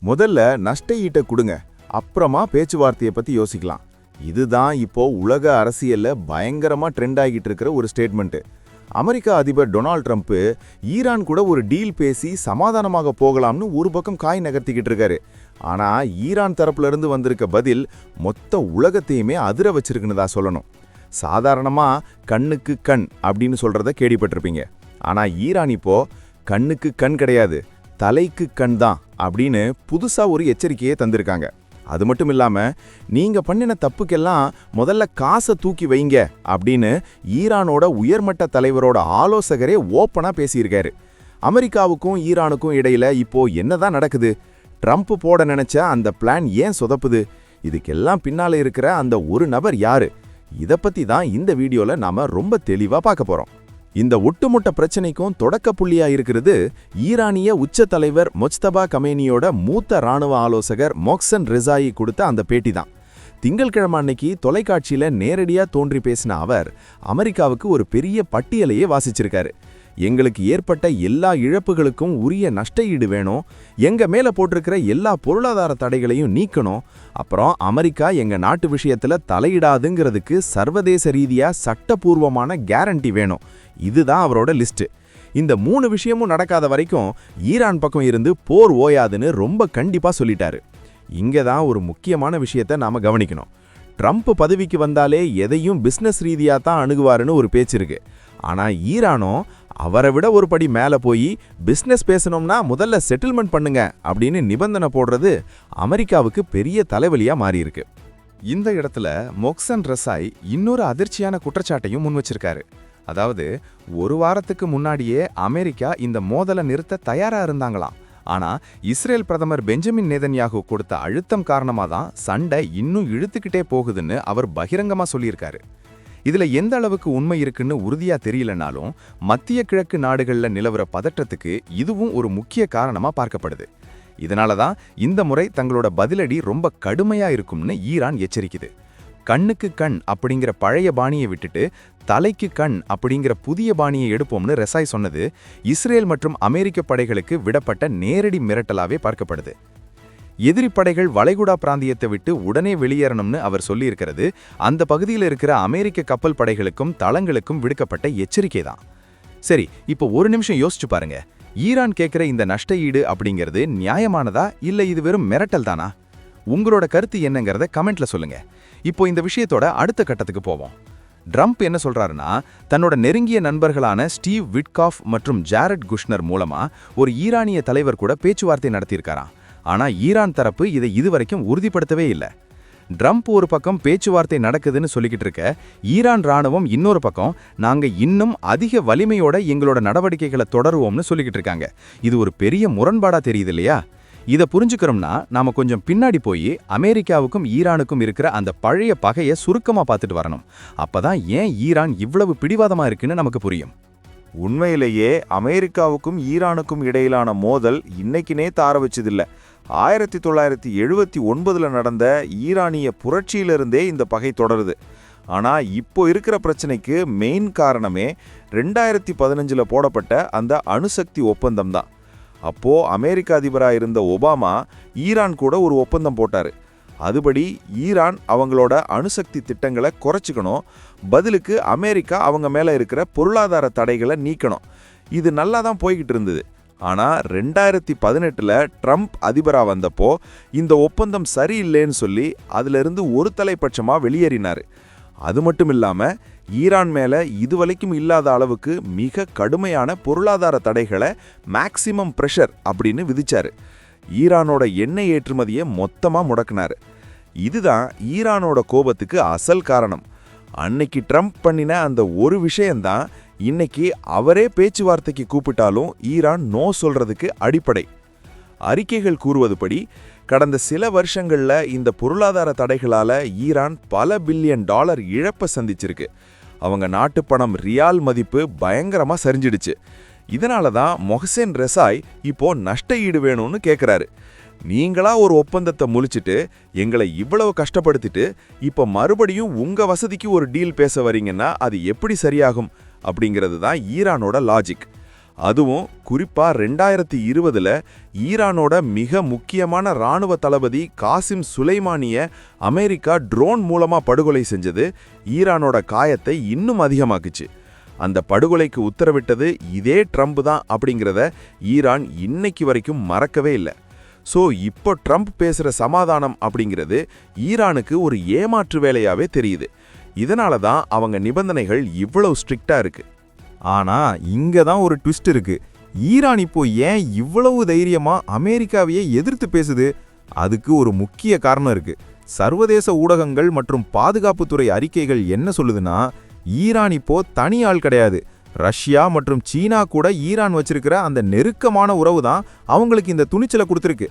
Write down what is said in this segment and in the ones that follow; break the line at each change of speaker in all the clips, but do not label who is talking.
முதல்ல நஷ்ட ஈட்டை கொடுங்க, அப்புறமா பேச்சுவார்த்தையை பத்தி யோசிக்கலாம். இதுதான் இப்போ உலக அரசியல்ல பயங்கரமா ட்ரெண்ட் ஆகிட்டு இருக்கிற ஒரு ஸ்டேட்மெண்ட். அமெரிக்கா அதிபர் டொனால்ட் ட்ரம்ப் ஈரான் கூட ஒரு டீல் பேசி சமாதானமாக போகலாம்னு ஒரு பக்கம் காய் நகர்த்திக்கிட்டு இருக்காரு. ஆனா ஈரான் தரப்புல இருந்து வந்திருக்க பதில் மொத்த உலகத்தையுமே அதிர வச்சிருக்குன்னு தான் சொல்லணும். சாதாரணமா கண்ணுக்கு கண் அப்படின்னு சொல்றத கேள்விப்பட்டிருப்பீங்க. ஆனா ஈரான் இப்போ கண்ணுக்கு கண் கிடையாது, தலைக்கு கண் தான் அப்படின்னு புதுசா ஒரு எச்சரிக்கையை தந்திருக்காங்க. அது மட்டும் இல்லாம நீங்க பண்ணின தப்புக்கெல்லாம் முதல்ல காசை தூக்கி வைங்க அப்படின்னு ஈரானோட உயர்மட்ட தலைவரோட ஆலோசகரே ஓப்பனா பேசியிருக்காரு. அமெரிக்காவுக்கும் ஈரானுக்கும் இடையில இப்போ என்னதான் நடக்குது? ட்ரம்ப் போட நினைச்ச அந்த பிளான் ஏன் சொதப்புது? இதுக்கெல்லாம் பின்னால இருக்கிற அந்த ஒரு நபர் யாரு? இதை பத்தி தான் இந்த வீடியோல நாம ரொம்ப தெளிவா பார்க்க போறோம். இந்த ஒட்டுமொத்த பிரச்சனைக்கும் தொடக்க புள்ளியா இருக்கிறது ஈரானிய உச்ச தலைவர் மொஜ்தபா கமேனியோட மூத்த ராணுவ ஆலோசகர் மொஹ்சன் ரெசாயி கொடுத்த அந்த பேட்டி தான். திங்கள்கிழமை அன்னைக்கு தொலைக்காட்சியில நேரடியா தோன்றி பேசின அவர் அமெரிக்காவுக்கு ஒரு பெரிய பட்டியலையே வாசிச்சிருக்காரு. எங்களுக்கு ஏற்பட்ட எல்லா இழப்புகளுக்கும் உரிய நஷ்ட ஈடு வேணும், எங்க மேல போட்டிருக்கிற எல்லா பொருளாதார தடைகளையும் நீக்கணும், அப்புறம் அமெரிக்கா எங்க நாட்டு விஷயத்துல தலையிடாதுங்கிறதுக்கு சர்வதேச ரீதியா சட்டபூர்வமான கேரண்டி வேணும். இதுதான் அவரோட லிஸ்ட். இந்த 3 விஷயமும் நடக்காத வரைக்கும் ஈரான் பக்கம் இருந்து போர் ஓயாதுன்னு ரொம்ப கண்டிப்பா சொல்லிட்டாரு. இங்க தான் ஒரு முக்கியமான விஷயத்தை நாம கவனிக்கணும். ட்ரம்ப் பதவிக்கு வந்தாலே எதையும் பிசினஸ் ரீதியா தான் அணுகுவாருன்னு ஒரு பேச்சு இருக்கு. ஆனா ஈரானோ அவரை விட ஒரு படி மேல போய் பிசினஸ் பேசணும்னா முதல்ல செட்டில்மெண்ட் பண்ணுங்க அப்படின்னு நிபந்தனை போடுறது அமெரிக்காவுக்கு பெரிய தலைவலியா மாறியிருக்கு. இந்த இடத்துல மொஹ்சன் ரெசாய் இன்னொரு அதிர்ச்சியான குற்றச்சாட்டையும் முன் வச்சிருக்காரு. அதாவது ஒரு வாரத்துக்கு முன்னாடியே அமெரிக்கா இந்த மோதலை நிறுத்த தயாரா இருந்தாங்களாம். ஆனா இஸ்ரேல் பிரதமர் பெஞ்சமின் நேதன்யாகு கொடுத்த அழுத்தம் காரணமா தான் சண்டை இன்னும் இழுத்துக்கிட்டே போகுதுன்னு அவர் பகிரங்கமா சொல்லியிருக்காரு. இதுல எந்த அளவுக்கு உண்மை இருக்குன்னு உறுதியா தெரியலனாலும் மத்திய கிழக்கு நாடுகள்ல நிலவர பதற்றத்துக்கு இதுவும் ஒரு முக்கிய காரணமா பார்க்கப்படுது. இதனாலதான் இந்த முறை தங்களோட பதிலடி ரொம்ப கடுமையா இருக்கும்னு ஈரான் எச்சரிக்குது. கண்ணுக்கு கண் அப்படிங்கிற பழைய பாணியை விட்டுட்டு தலைக்கு கண் அப்படிங்கிற புதிய பாணியை எடுப்போம்னு ரெசாய் சொன்னது இஸ்ரேல் மற்றும் அமெரிக்க படைகளுக்கு விடப்பட்ட நேரடி மிரட்டலாவே பார்க்கப்படுது. எதிரி படைகள் வளைகுடா பிராந்தியத்தை விட்டு உடனே வெளியேறணும்னு அவர் சொல்லியிருக்கிறது அந்த பகுதியில் இருக்கிற அமெரிக்க கப்பல் படைகளுக்கும் தளங்களுக்கும் விடுக்கப்பட்ட எச்சரிக்கை தான். சரி, இப்போ ஒரு நிமிஷம் யோசிச்சு பாருங்க. ஈரான் கேட்கிற இந்த நஷ்ட ஈடு அப்படிங்கிறது நியாயமானதா இல்ல இது வெறும் மிரட்டல் தானா? உங்களோட கருத்து என்னங்கிறத கமெண்ட்ல சொல்லுங்க. இப்போ இந்த விஷயத்தோட அடுத்த கட்டத்துக்கு போவோம். ட்ரம்ப் என்ன சொல்றாருன்னா, தன்னோட நெருங்கிய நண்பர்களான ஸ்டீவ் விட்காஃப் மற்றும் ஜாரட் குஷ்னர் மூலமா ஒரு ஈரானிய தலைவர் கூட பேச்சுவார்த்தை நடத்தியிருக்காராம். ஆனா ஈரான் தரப்பு இதை இதுவரைக்கும் உறுதிப்படுத்தவே இல்லை. ட்ரம்ப் ஒரு பக்கம் பேச்சுவார்த்தை நடக்குதுன்னு சொல்லிக்கிட்டு இருக்க, ஈரான் ராணுவம் இன்னொரு பக்கம் நாங்க இன்னும் அதிக வலிமையோட எங்களோட நடவடிக்கைகளை தொடருவோம்னு சொல்லிக்கிட்டு இருக்காங்க. இது ஒரு பெரிய முரண்பாடா தெரியுது இல்லையா? இதை புரிஞ்சுக்கிறோம்னா நாம கொஞ்சம் பின்னாடி போய் அமெரிக்காவுக்கும் ஈரானுக்கும் இருக்கிற அந்த பழைய பகையை சுருக்கமா பார்த்துட்டு வரணும். அப்பதான் ஏன் ஈரான் இவ்வளவு பிடிவாதமா இருக்குன்னு நமக்கு புரியும்.
உண்மையிலேயே அமெரிக்காவுக்கும் ஈரானுக்கும் இடையிலான மோதல் இன்னைக்கு நேத்து ஆரம்பிச்சதில்லை. 1979 நடந்த ஈரானிய புரட்சியிலிருந்தே இந்த பகை தொடருது. ஆனா இப்போ இருக்கிற பிரச்சனைக்கு மெயின் காரணமே 2015 போடப்பட்ட அந்த அணுசக்தி ஒப்பந்தம் தான். அப்போ அமெரிக்க அதிபராக இருந்த ஒபாமா ஈரான் கூட ஒரு ஒப்பந்தம் போட்டாரு. அதுபடி ஈரான் அவங்களோட அணுசக்தி திட்டங்களை குறைச்சிக்கணும், பதிலுக்கு அமெரிக்கா அவங்க மேல இருக்கிற பொருளாதார தடைகளை நீக்கணும். இது நல்லா தான் போய்கிட்டு இருந்தது. ஆனா 2018 ட்ரம்ப் அதிபராக வந்தப்போ இந்த ஒப்பந்தம் சரியில்லைன்னு சொல்லி அதுல இருந்து ஒரு தலைப்பட்சமா வெளியேறினாரு. அது மட்டும் இல்லாம ஈரான் மேல இதுவரைக்கும் இல்லாத அளவுக்கு மிக கடுமையான பொருளாதார தடைகளை மேக்சிமம் பிரஷர் அப்படின்னு விதிச்சாரு. ஈரானோட எண்ணெய் ஏற்றுமதியை மொத்தமா முடக்கினாரு. இதுதான் ஈரானோட கோபத்துக்கு அசல் காரணம். அன்னைக்கு ட்ரம்ப் பண்ணின அந்த ஒரு விஷயம்தான் இன்னைக்கு அவரே பேச்சுவார்த்தைக்கு கூப்பிட்டாலும் ஈரான் நோ சொல்றதுக்கு அடிப்படை. அறிக்கைகள் கூறுவதுபடி கடந்த சில வருஷங்கள்ல இந்த பொருளாதார தடைகளால ஈரான் பல பில்லியன் டாலர் இழப்பை சந்திச்சிருக்கு. அவங்க நாட்டு பணம் ரியால் மதிப்பு பயங்கரமா சரிஞ்சிடுச்சு. இதனால தான் மொஹ்சன் ரெசாய் இப்போ நஷ்ட ஈடு வேணும்னு கேட்குறாரு. நீங்களா ஒரு ஒப்பந்தத்தை முழிச்சிட்டு எங்களை இவ்வளவு கஷ்டப்படுத்திட்டு இப்போ மறுபடியும் உங்க வசதிக்கு ஒரு டீல் பேச வரீங்கன்னா அது எப்படி சரியாகும் அப்படிங்கிறது தான் ஈரானோட லாஜிக். அதுவும் குறிப்பா 2020ல ஈரானோட மிக முக்கியமான இராணுவ தளபதி காசிம் சுலைமானிய அமெரிக்கா ட்ரோன் மூலமா படுகொலை செஞ்சது ஈரானோட காயத்தை இன்னும் அதிகமாக்குச்சு. அந்த படுகொலைக்கு உத்தரவிட்டது இதே ட்ரம்ப் தான் அப்படிங்கிறத ஈரான் இன்னைக்கு வரைக்கும் மறக்கவே இல்லை. ஸோ இப்போ ட்ரம்ப் பேசுகிற சமாதானம் அப்படிங்கிறது ஈரானுக்கு ஒரு ஏமாற்று வேலையாவே தெரியுது. இதனால தான் அவங்க நிபந்தனைகள் இவ்வளவு ஸ்ட்ரிக்டா இருக்கு.
ஆனா இங்க தான் ஒரு ட்விஸ்ட் இருக்கு. ஈரான் இப்போ ஏன் இவ்வளவு தைரியமா அமெரிக்காவையே எதிர்த்து பேசுது? அதுக்கு ஒரு முக்கிய காரணம் இருக்கு. சர்வதேச ஊடகங்கள் மற்றும் பாதுகாப்புத்துறை அறிக்கைகள் என்ன சொல்லுதுன்னா, ஈரான் இப்போ தனி ஆள் கிடையாது. ரஷ்யா மற்றும் சீனா கூட ஈரான் வச்சிருக்கிற அந்த நெருக்கமான உறவு தான் அவங்களுக்கு இந்த துணிச்சலை கொடுத்துருக்கு.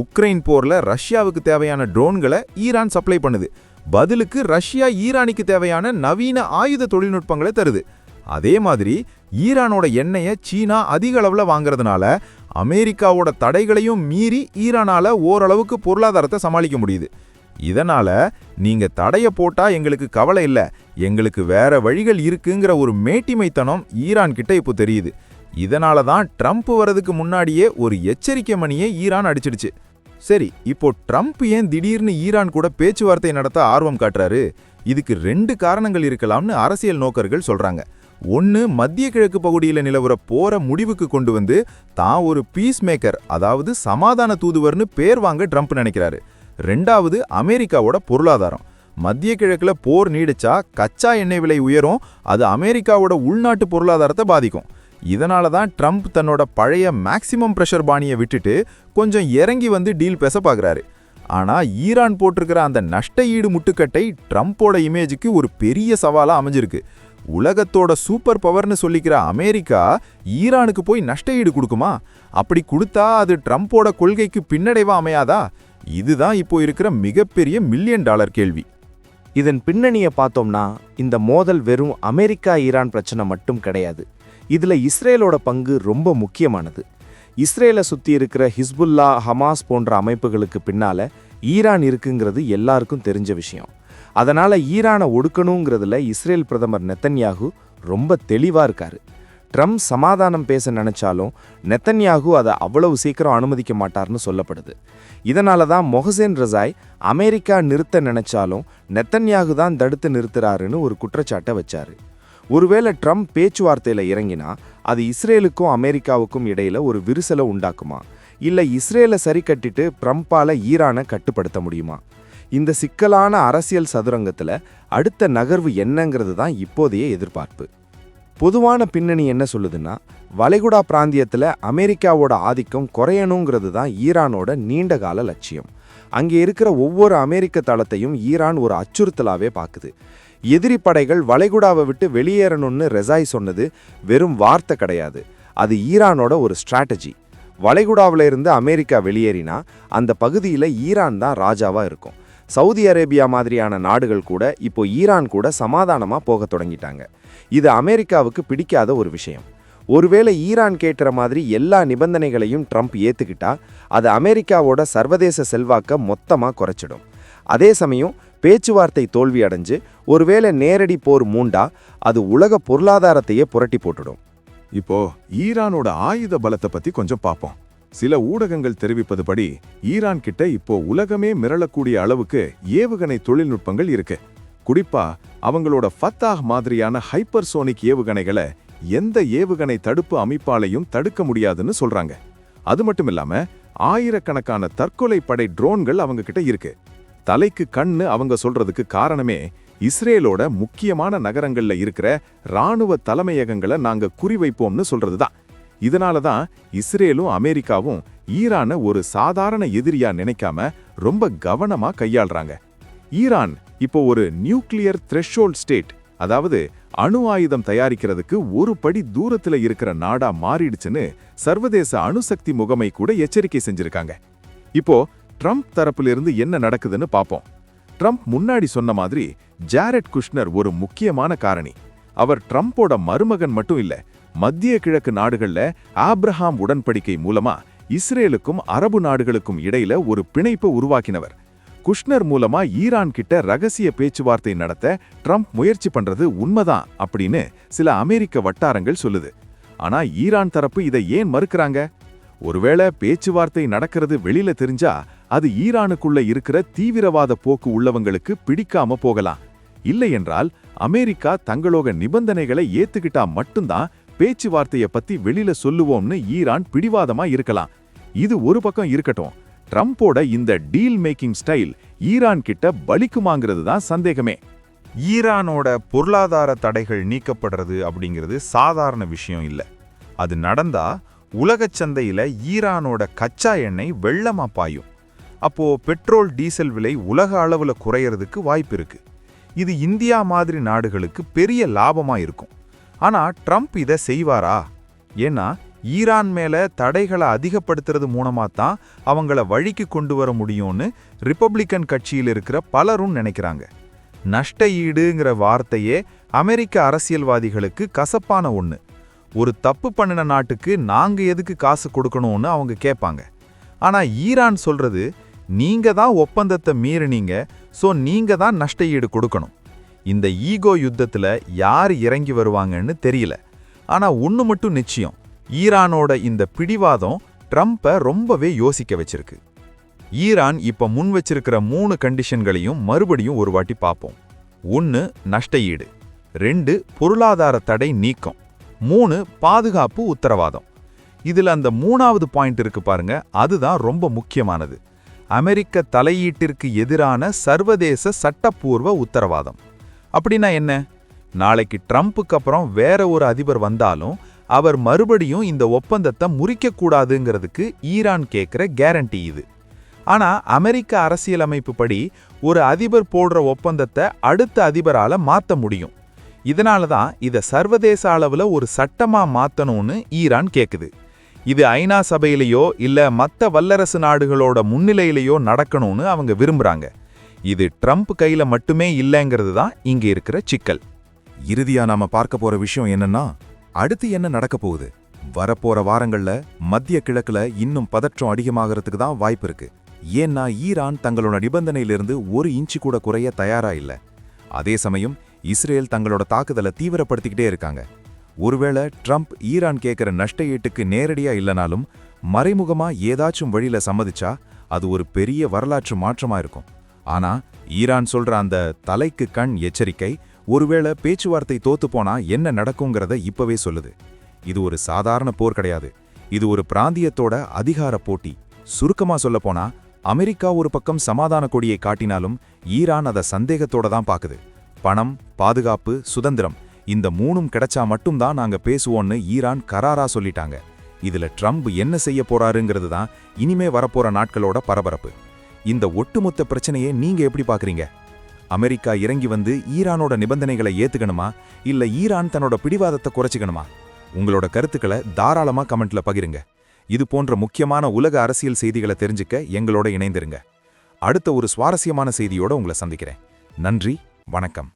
உக்ரைன் போர்ல ரஷ்யாவுக்கு தேவையான ட்ரோன்களை ஈரான் சப்ளை பண்ணுது. பதிலுக்கு ரஷ்யா ஈரானுக்கு தேவையான நவீன ஆயுத தொழில்நுட்பங்களை தருது. அதே மாதிரி ஈரானோட எண்ணெயை சீனா அதிக அளவுல வாங்குறதுனால அமெரிக்காவோட தடைகளையும் மீறி ஈரானால ஓரளவுக்கு பொருளாதாரத்தை சமாளிக்க முடியுது. இதனால நீங்க தடைய போட்டா எங்களுக்கு கவலை இல்ல, எங்களுக்கு வேற வழிகள் இருக்குங்கிற ஒரு மேட்டிமைத்தனம் ஈரான் கிட்ட இப்போ தெரியுது. இதனால தான் ட்ரம்ப் வரதுக்கு முன்னாடியே ஒரு எச்சரிக்கை மணியை ஈரான் அடிச்சிடுச்சு. சரி, இப்போ ட்ரம்ப் ஏன் திடீர்னு ஈரான் கூட பேச்சுவார்த்தை நடத்த ஆர்வம் காட்டுறாரு? இதுக்கு 2 காரணங்கள் இருக்கலாம்னு அரசியல் நோக்கர்கள் சொல்றாங்க. ஒன்னு, மத்திய கிழக்கு பகுதியில் நிலவர போற முடிவுக்கு கொண்டு வந்து தான் ஒரு பீஸ் மேக்கர், அதாவது சமாதான தூதுவர்னு பேர் வாங்க ட்ரம்ப் நினைக்கிறாரு. 2வது, அமெரிக்காவோட பொருளாதாரம். மத்திய கிழக்குல போர் நீடிச்சா கச்சா எண்ணெய் விலை உயரும், அது அமெரிக்காவோட உள்நாட்டு பொருளாதாரத்தை பாதிக்கும். இதனால தான் ட்ரம்ப் தன்னோட பழைய மேக்சிமம் பிரஷர் பாணியை விட்டுட்டு கொஞ்சம் இறங்கி வந்து டீல் பேச பார்க்குறாரு. ஆனா ஈரான் போட்டிருக்கிற அந்த நஷ்ட ஈடு முட்டுக்கட்டை ட்ரம்ப்போட இமேஜுக்கு ஒரு பெரிய சவாலா அமைஞ்சிருக்கு. உலகத்தோட சூப்பர் பவர்னு சொல்லிக்கிற அமெரிக்கா ஈரானுக்கு போய் நஷ்ட ஈடு கொடுக்குமா? அப்படி கொடுத்தா அது ட்ரம்ப்போட கொள்கைக்கு பின்னடைவா அமையாதா? இதுதான் இப்போ இருக்கிற மிகப்பெரிய $1 மில்லியன் கேள்வி.
இதன் பின்னணியை பார்த்தோம்னா, இந்த மோதல் வெறும் அமெரிக்கா ஈரான் பிரச்சனை மட்டும் கிடையாது. இதுல இஸ்ரேலோட பங்கு ரொம்ப முக்கியமானது. இஸ்ரேலை சுத்தி இருக்கிற ஹிஸ்புல்லா, ஹமாஸ் போன்ற அமைப்புகளுக்கு பின்னால ஈரான் இருக்குங்கிறது எல்லாருக்கும் தெரிஞ்ச விஷயம். அதனால ஈரானை ஒடுக்கணுங்கிறதுல இஸ்ரேல் பிரதமர் நெத்தன்யாகு ரொம்ப தெளிவா இருக்காரு. ட்ரம்ப் சமாதானம் பேச நினைச்சாலும் நெத்தன்யாகு அதை அவ்வளவு சீக்கிரம் அனுமதிக்க மாட்டார்னு சொல்லப்படுது. இதனால தான் மொஹசேன் ரசாய் அமெரிக்கா நிறுத்த நினைச்சாலும் நெத்தன்யாகு தான் தடுத்து நிறுத்துறாருன்னு ஒரு குற்றச்சாட்டை வச்சாரு. ஒருவேளை ட்ரம்ப் பேச்சுவார்த்தையில இறங்கினா அது இஸ்ரேலுக்கும் அமெரிக்காவுக்கும் இடையில ஒரு விரிசலை உண்டாக்குமா, இல்ல இஸ்ரேலை சரி கட்டிட்டு ட்ரம்ப்பால ஈரானை கட்டுப்படுத்த முடியுமா? இந்த சிக்கலான அரசியல் சதுரங்கத்துல அடுத்த நகர்வு என்னங்கிறது தான் இப்போதைய எதிர்பார்ப்பு. பொதுவான பின்னணி என்ன சொல்லுதுன்னா, வளைகுடா பிராந்தியத்துல அமெரிக்காவோட ஆதிக்கம் குறையணுங்கிறது தான் ஈரானோட நீண்டகால லட்சியம். அங்கே இருக்கிற ஒவ்வொரு அமெரிக்க தளத்தையும் ஈரான் ஒரு அச்சுறுத்தலாவே பார்க்குது. எதிரி படைகள் வளைகுடாவை விட்டு வெளியேறணும்னு ரெசாய் சொன்னது வெறும் வார்த்தை கிடையாது, அது ஈரானோட ஒரு ஸ்ட்ராட்டஜி. வளைகுடாவில இருந்து அமெரிக்கா வெளியேறினா அந்த பகுதியில் ஈரான் தான் ராஜாவா இருக்கும். சவுதி அரேபியா மாதிரியான நாடுகள் கூட இப்போ ஈரான் கூட சமாதானமா போக தொடங்கிட்டாங்க. இது அமெரிக்காவுக்கு பிடிக்காத ஒரு விஷயம். ஒருவேளை ஈரான் கேட்கிற மாதிரி எல்லா நிபந்தனைகளையும் ட்ரம்ப் ஏத்துக்கிட்டா அது அமெரிக்காவோட சர்வதேச செல்வாக்க மொத்தமா குறைச்சிடும். அதே சமயம் பேச்சுவார்த்தை தோல்வி அடைஞ்சு ஒருவேளை நேரடி போர் மூண்டா அது உலக பொருளாதாரத்தையே புரட்டி போட்டுடும்.
இப்போ ஈரானோட ஆயுத பலத்தை பத்தி கொஞ்சம் பார்ப்போம். சில ஊடகங்கள் தெரிவிப்பதுபடி ஈரான் கிட்ட இப்போ உலகமே மிரளக்கூடிய அளவுக்கு ஏவுகணை தொழில்நுட்பங்கள் இருக்கு. குறிப்பா அவங்களோட ஃபத்தாஹ் மாதிரியான ஹைப்பர்சோனிக் ஏவுகணைகளை எந்த ஏவுகணை தடுப்பு அமைப்பாலையும் தடுக்க முடியாதுன்னு சொல்றாங்க. அது மட்டும் இல்லாம ஆயிரக்கணக்கான தற்கொலை படை ட்ரோன்கள் அவங்க கிட்ட இருக்கு. தலைக்கு கண்ணு அவங்க சொல்றதுக்கு காரணமே இஸ்ரேலோட முக்கியமான நகரங்கள்ல இருக்கிற இராணுவ தலைமையகங்களை நாங்க குறிவைப்போம்னு சொல்றதுதான். இதனால தான் இஸ்ரேலும் அமெரிக்காவும் ஈரானை ஒரு சாதாரண எதிரியா நினைக்காம ரொம்ப கவனமா கையாள்றாங்க. ஈரான் இப்போ ஒரு நியூக்ளியர் த்ரெஷோல்ட் ஸ்டேட், அதாவது அணு ஆயுதம் தயாரிக்கிறதுக்கு ஒரு படி தூரத்துல இருக்கிற நாடா மாறிடுச்சுன்னு சர்வதேச அணுசக்தி முகமை கூட எச்சரிக்கை செஞ்சிருக்காங்க. இப்போ ட்ரம்ப் தரப்பிலிருந்து என்ன நடக்குதுன்னு பாப்போம். ட்ரம்ப் முன்னாடி சொன்ன மாதிரி ஜாரெட் குஷ்னர் ஒரு முக்கியமான காரணி. அவர் ட்ரம்போட மருமகன் மட்டும் இல்ல, மத்திய கிழக்கு நாடுகள்ல ஆப்ரஹாம் உடன்படிக்கை மூலமா இஸ்ரேலுக்கும் அரபு நாடுகளுக்கும் இடையில ஒரு பிணைப்பை உருவாக்கினவர். குஷ்னர் மூலமா ஈரான் கிட்ட ரகசிய பேச்சுவார்த்தை நடத்த ட்ரம்ப் முயற்சி பண்றது உண்மைதான் அப்படின்னு சில அமெரிக்க வட்டாரங்கள் சொல்லுது. ஆனா ஈரான் தரப்பு இதை ஏன் மறுக்கறாங்க? ஒருவேளை பேச்சுவார்த்தை நடக்கிறது வெளியில தெரிஞ்சா அது ஈரானுக்குள்ள இருக்கிற தீவிரவாத போக்கு உள்ளவங்களுக்கு பிடிக்காம போகலாம். இல்லை என்றால் அமெரிக்கா தங்களோட நிபந்தனைகளை ஏத்துக்கிட்டா மட்டும்தான் பேச்சுவார்த்தைய பத்தி வெளியில சொல்லுவோம்னு ஈரான் பிடிவாதமா இருக்கலாம். இது ஒரு பக்கம் இருக்கட்டும், ட்ரம்போட இந்த டீல் மேக்கிங் ஸ்டைல் ஈரான் கிட்ட பலிக்குமாங்கிறது தான் சந்தேகமே.
ஈரானோட பொருளாதார தடைகள் நீக்கப்படுறது அப்படிங்கிறது சாதாரண விஷயம் இல்ல. அது நடந்தா உலகச் சந்தையில ஈரானோட கச்சா எண்ணெய் வெள்ளமா பாயும். அப்போ பெட்ரோல் டீசல் விலை உலக அளவுல குறையறதுக்கு வாய்ப்பு இருக்கு. இது இந்தியா மாதிரி நாடுகளுக்கு பெரிய லாபமா இருக்கும். ஆனா ட்ரம்ப் இதை செய்வாரா? ஏன்னா ஈரான் மேல தடைகளை அதிகப்படுத்துறது மூலமா தான் அவங்கள வழிக்கு கொண்டு வர முடியும்னு ரிப்பப்ளிக்கன் கட்சியில் இருக்கிற பலரும் நினைக்கிறாங்க. நஷ்ட ஈடுங்கிற வார்த்தையே அமெரிக்க அரசியல்வாதிகளுக்கு கசப்பான ஒண்ணு. ஒரு தப்பு பண்ணின நாட்டுக்கு நாங்க எதுக்கு காசு கொடுக்கணும்னு அவங்க கேட்பாங்க. ஆனா ஈரான் சொல்றது, நீங்க தான் ஒப்பந்தத்தை மீறினீங்க, சோ நீங்க தான் நஷ்ட ஈடு கொடுக்கணும். இந்த ஈகோ யுத்தத்துல யார் இறங்கி வருவாங்கன்னு தெரியல. ஆனா ஒண்ணு மட்டும் நிச்சயம், ஈரானோட இந்த பிடிவாதம் ட்ரம்பை ரொம்பவே யோசிக்க வச்சிருக்கு. ஈரான் இப்ப முன் வச்சிருக்கிற 3 கண்டிஷன்களையும் மறுபடியும் ஒரு வாட்டி பார்ப்போம். 1 நஷ்ட ஈடு, 2 பொருளாதார தடை நீக்கம், 3 பாதுகாப்பு உத்தரவாதம். இதுல அந்த 3வது பாயிண்ட் இருக்கு பாருங்க, அதுதான் ரொம்ப முக்கியமானது. அமெரிக்க தலையீட்டிற்கு எதிரான சர்வதேச சட்டப்பூர்வ உத்தரவாதம். அப்படின்னா என்ன? நாளைக்கு ட்ரம்புக்கு அப்புறம் வேற ஒரு அதிபர் வந்தாலும் அவர் மறுபடியும் இந்த ஒப்பந்தத்தை முறிக்க கூடாதுங்கிறதுக்கு ஈரான் கேட்கிற கேரண்டி இது. ஆனா அமெரிக்க அரசியலமைப்பு படி ஒரு அதிபர் போடுற ஒப்பந்தத்தை அடுத்த அதிபரால மாத்த முடியும். இதனால தான் இதை சர்வதேச அளவுல ஒரு சட்டமா மாத்தணும்னு ஈரான் கேக்குது. இது ஐநா சபையிலேயோ இல்ல மத்த வல்லரசு நாடுகளோட முன்னிலையிலேயோ நடக்கணும்னு அவங்க விரும்புறாங்க. இது ட்ரம்ப் கையில மட்டுமே இல்லைங்கிறது தான் இங்க இருக்கிற சிக்கல்.
இறுதியா நாம பார்க்க போற விஷயம் என்னன்னா, அடுத்து என்ன நடக்க போகுது? வரப்போற வாரங்கள்ல மத்திய கிழக்குல இன்னும் பதற்றம் அதிகமாகறதுக்கு தான் வாய்ப்பு இருக்கு. ஏன்னா ஈரான் தங்களோட நிபந்தனையிலிருந்து 1 இன்ச்சு கூட குறைய தயாரா இல்ல. அதே சமயம் இஸ்ரேல் தங்களோட தாக்குதலை தீவிரப்படுத்திக்கிட்டே இருக்காங்க. ஒருவேளை ட்ரம்ப் ஈரான் கேட்கிற நஷ்ட ஈட்டுக்கு நேரடியா இல்லனாலும் மறைமுகமா ஏதாச்சும் வழியில சம்மதிச்சா அது ஒரு பெரிய வரலாற்று மாற்றமா இருக்கும். ஆனா ஈரான் சொல்ற அந்த தலைக்கு கண் எச்சரிக்கை ஒருவேளை பேச்சுவார்த்தை தோத்து போனா என்ன நடக்குங்கிறத இப்பவே சொல்லுது. இது ஒரு சாதாரண போர் கிடையாது. இது ஒரு பிராந்தியத்தோட அதிகார போட்டி. சுருக்கமா சொல்லப்போனா அமெரிக்கா ஒரு பக்கம் சமாதான கொடியை காட்டினாலும் ஈரான் அதை சந்தேகத்தோட தான் பாக்குது. பணம், பாதுகாப்பு, சுதந்திரம் இந்த 3ம் கிடைச்சா மட்டும்தான் நாங்க பேசுவோம்னு ஈரான் கராரா சொல்லிட்டாங்க. இதுல ட்ரம்ப் என்ன செய்ய போறாருங்கிறது தான் இனிமே வரப்போற நாட்களோட பரபரப்பு. இந்த ஒட்டுமொத்த பிரச்சனையை நீங்க எப்படி பாக்குறீங்க? அமெரிக்கா இறங்கி வந்து ஈரானோட நிபந்தனைகளை ஏத்துக்கணுமா, இல்ல ஈரான் தன்னோட பிடிவாதத்தை குறைச்சிக்கணுமா? உங்களோட கருத்துக்களை தாராளமா கமெண்ட்ல பகிருங்க. இது போன்ற முக்கியமான உலக அரசியல் செய்திகளை தெரிஞ்சுக்க எங்களோட இணைந்திருங்க. அடுத்த ஒரு சுவாரஸ்யமான செய்தியோட உங்களை சந்திக்கிறேன். நன்றி, வணக்கம்.